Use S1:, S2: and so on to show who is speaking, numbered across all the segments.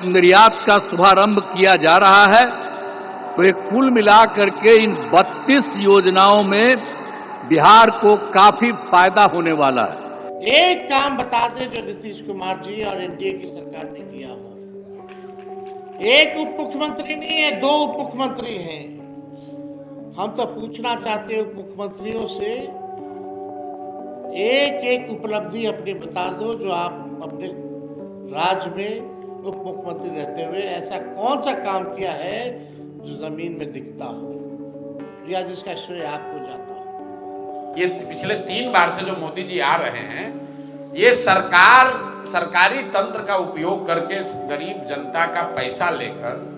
S1: निर्यात का शुभारंभ किया जा रहा है, तो ये कुल मिलाकर के इन 32 योजनाओं में बिहार को काफी फायदा होने वाला है।
S2: एक काम बता दें जो नीतीश कुमार जी और एनडीए की सरकार ने किया हो। एक उप मुख्यमंत्री नहीं है, 2 उप मुख्यमंत्री हैं। हम तो पूछना चाहते हैं उप मुख्यमंत्रियों से, एक एक उपलब्धि अपनी बता दो जो आप अपने राज्य में उप मुख्यमंत्री रहते हुए ऐसा कौन सा काम किया है जो जमीन में दिखता हो या जिसका श्रेय आपको जाता हो।
S3: ये पिछले 3 बार से जो मोदी जी आ रहे हैं, ये सरकारी तंत्र का उपयोग करके गरीब जनता का पैसा लेकर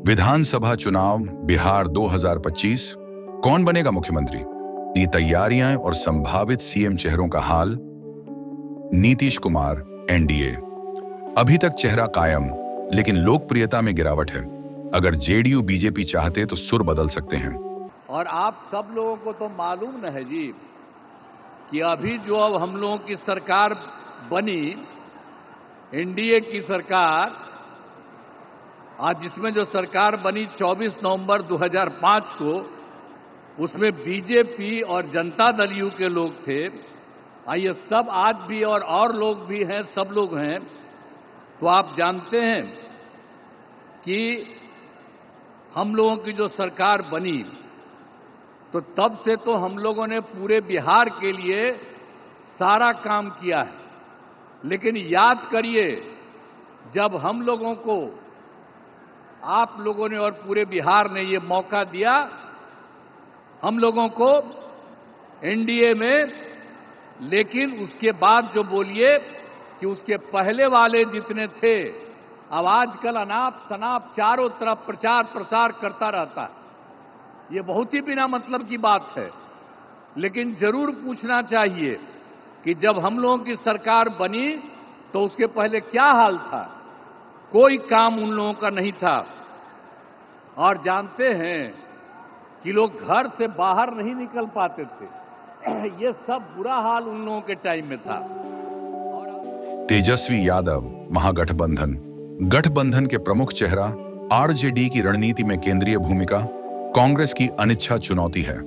S4: विधानसभा चुनाव बिहार 2025 कौन बनेगा मुख्यमंत्री? ये तैयारियां और संभावित सीएम चेहरों का हाल। नीतीश कुमार एनडीए अभी तक चेहरा कायम, लेकिन लोकप्रियता में गिरावट है। अगर जेडीयू बीजेपी चाहते तो सुर बदल सकते हैं।
S1: और आप सब लोगों को तो मालूम न है जी कि अभी जो अब हम लोगों की सरकार बनी, एनडीए की सरकार, आज जिसमें जो सरकार बनी 24 नवंबर 2005 को, उसमें बीजेपी और जनता दल यू के लोग थे। ये सब आज भी और लोग भी हैं, सब लोग हैं। तो आप जानते हैं कि हम लोगों की जो सरकार बनी, तो तब से तो हम लोगों ने पूरे बिहार के लिए सारा काम किया है। लेकिन याद करिए, जब हम लोगों को, आप लोगों ने और पूरे बिहार ने ये मौका दिया, हम लोगों को एनडीए में, लेकिन उसके बाद जो बोलिए कि उसके पहले वाले जितने थे, अब आजकल अनाप शनाप चारों तरफ प्रचार प्रसार करता रहता है। ये बहुत ही बिना मतलब की बात है। लेकिन जरूर पूछना चाहिए कि जब हम लोगों की सरकार बनी तो उसके पहले क्या हाल था? कोई काम उन लोगों का नहीं था। और जानते हैं कि लोग घर से बाहर नहीं निकल पाते थे। ये सब बुरा हाल उन लोगों के टाइम में था।
S4: तेजस्वी यादव गठबंधन के प्रमुख चेहरा, आरजेडी की रणनीति में केंद्रीय भूमिका, कांग्रेस की अनिच्छा चुनौती है।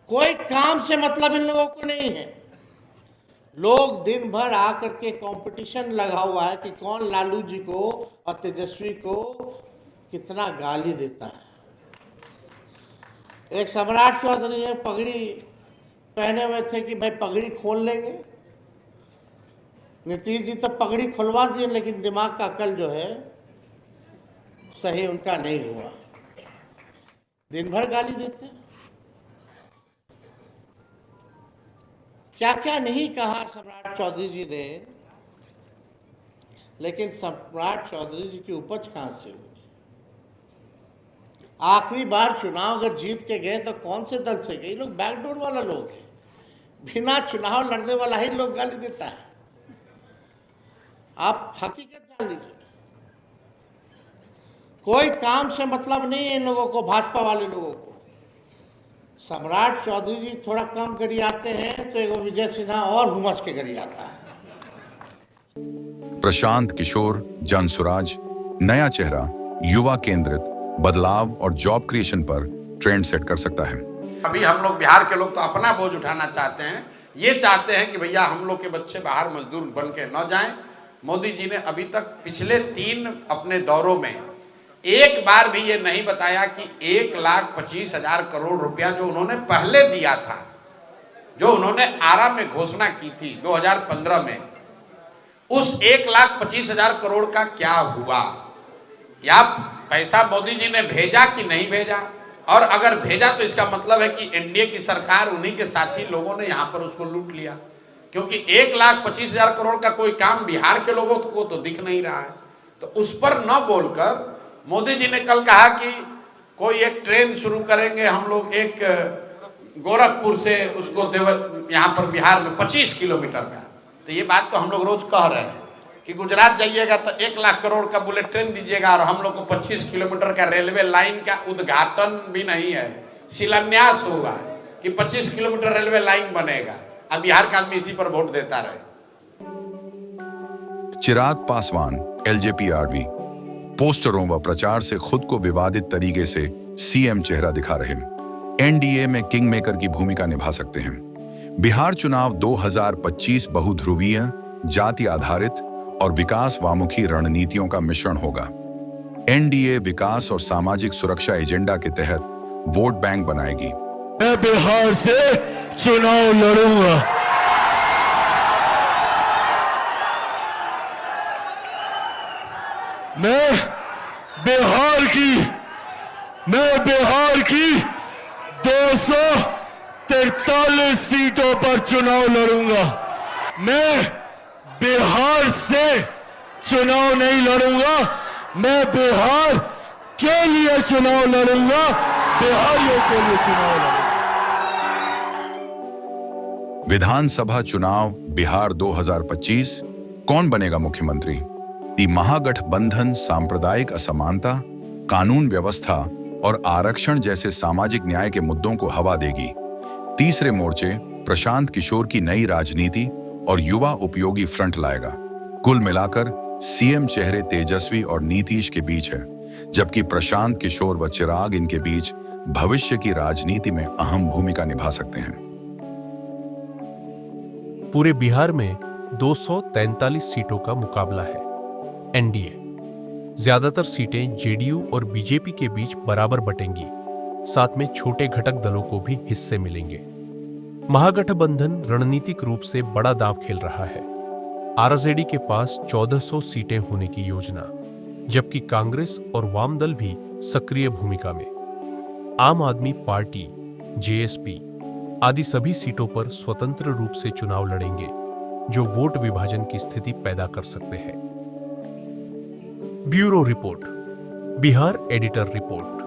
S2: कोई काम से मतलब इन लोगों को नहीं है। लोग दिन भर आकर के कंपटीशन लगा हुआ है कि कौन लालू जी को और तेजस्वी को कितना गाली देता है। एक सम्राट चौधरी है, पगड़ी पहने हुए थे कि भाई पगड़ी खोल लेंगे। नीतीश जी तो पगड़ी खुलवा दिए, लेकिन दिमाग का अकल जो है सही उनका नहीं हुआ। दिन भर गाली देते हैं। क्या क्या नहीं कहा सम्राट चौधरी जी ने, लेकिन सम्राट चौधरी जी की उपज कहां से हुई? आखिरी बार चुनाव अगर जीत के गए तो कौन से दल से गए? लोग बैकडोर वाला लोग हैं। बिना चुनाव लड़ने वाला ही लोग गाली देता है। आप हकीकत जान लीजिए। कोई काम से मतलब नहीं है इन लोगों को, भाजपा वाले लोगों को। सम्राट चौधरी जी थोड़ा कम गरियाते हैं तो एक विजय सिन्हा और हुमस के गरियाता है।
S4: प्रशांत किशोर जनसुराज, नया चेहरा, युवा केंद्रित, बदलाव और जॉब क्रिएशन पर ट्रेंड सेट कर सकता है।
S3: अभी हम लोग बिहार के लोग तो अपना बोझ उठाना चाहते हैं। ये चाहते हैं कि भैया हम लोग के बच्चे बाहर मजदूर बन के न जाएं। मोदी जी ने अभी तक पिछले 3 अपने दौरों में एक बार भी ये नहीं बताया कि 1,25,000 करोड़ रुपया जो उन्होंने पहले दिया था, जो उन्होंने आरा में घोषणा की थी 2015 में, उस 1,25,000 करोड़ का क्या हुआ? या पैसा मोदी जी ने भेजा कि नहीं भेजा? और अगर भेजा तो इसका मतलब है कि एनडीए की सरकार, उन्हीं के साथी लोगों ने यहां पर उसको लूट लिया। क्योंकि 1,25,000 करोड़ का कोई काम बिहार के लोगों को तो दिख नहीं रहा है। तो उस पर न बोलकर मोदी जी ने कल कहा कि कोई एक ट्रेन शुरू करेंगे हम लोग, एक गोरखपुर से उसको यहाँ पर बिहार में 25 किलोमीटर का। तो ये बात तो हम लोग रोज कह रहे हैं कि गुजरात जाइएगा तो 1 लाख करोड़ का बुलेट ट्रेन दीजिएगा और हम लोग को 25 किलोमीटर का रेलवे लाइन का उद्घाटन भी नहीं है, शिलान्यास होगा कि 25 किलोमीटर रेलवे लाइन बनेगा। अब बिहार का आदमी इसी पर वोट देता रहे।
S4: चिराग पासवान एलजेपी-आरवी पोस्टरों व प्रचार से खुद को विवादित तरीके से सीएम चेहरा दिखा रहे एनडीए में किंग मेकर की भूमिका निभा सकते हैं। बिहार चुनाव 2025 बहुध्रुवीय, जाति आधारित और विकास वामुखी रणनीतियों का मिश्रण होगा। एनडीए विकास और सामाजिक सुरक्षा एजेंडा के तहत वोट बैंक बनाएगी।
S5: मैं बिहार से चुनाव लड़ूंगा। मैं बिहार की 243 सीटों पर चुनाव लड़ूंगा। मैं बिहार से चुनाव नहीं लड़ूंगा, मैं बिहार के लिए चुनाव लड़ूंगा, बिहारियों के लिए चुनाव लड़ूंगा।
S4: विधानसभा चुनाव बिहार 2025 कौन बनेगा मुख्यमंत्री? दी महागठबंधन सांप्रदायिक असमानता, कानून व्यवस्था और आरक्षण जैसे सामाजिक न्याय के मुद्दों को हवा देगी। तीसरे मोर्चे प्रशांत किशोर की नई राजनीति और युवा उपयोगी फ्रंट लाएगा। कुल मिलाकर सीएम चेहरे तेजस्वी और नीतीश के बीच है, जबकि प्रशांत किशोर व चिराग इनके बीच भविष्य की राजनीति में अहम भूमिका निभा सकते हैं।
S6: पूरे बिहार में 243 सीटों का मुकाबला है। एनडीए ज्यादातर सीटें जेडीयू और बीजेपी के बीच बराबर बटेंगी, साथ में छोटे घटक दलों को भी हिस्से मिलेंगे। महागठबंधन रणनीतिक रूप से बड़ा दांव खेल रहा है। आरजेडी के पास 1400 सीटें होने की योजना, जबकि कांग्रेस और वाम दल भी सक्रिय भूमिका में। आम आदमी पार्टी, जेएसपी आदि सभी सीटों पर स्वतंत्र रूप से चुनाव लड़ेंगे, जो वोट विभाजन की स्थिति पैदा कर सकते हैं। Bureau report, Bihar editor report.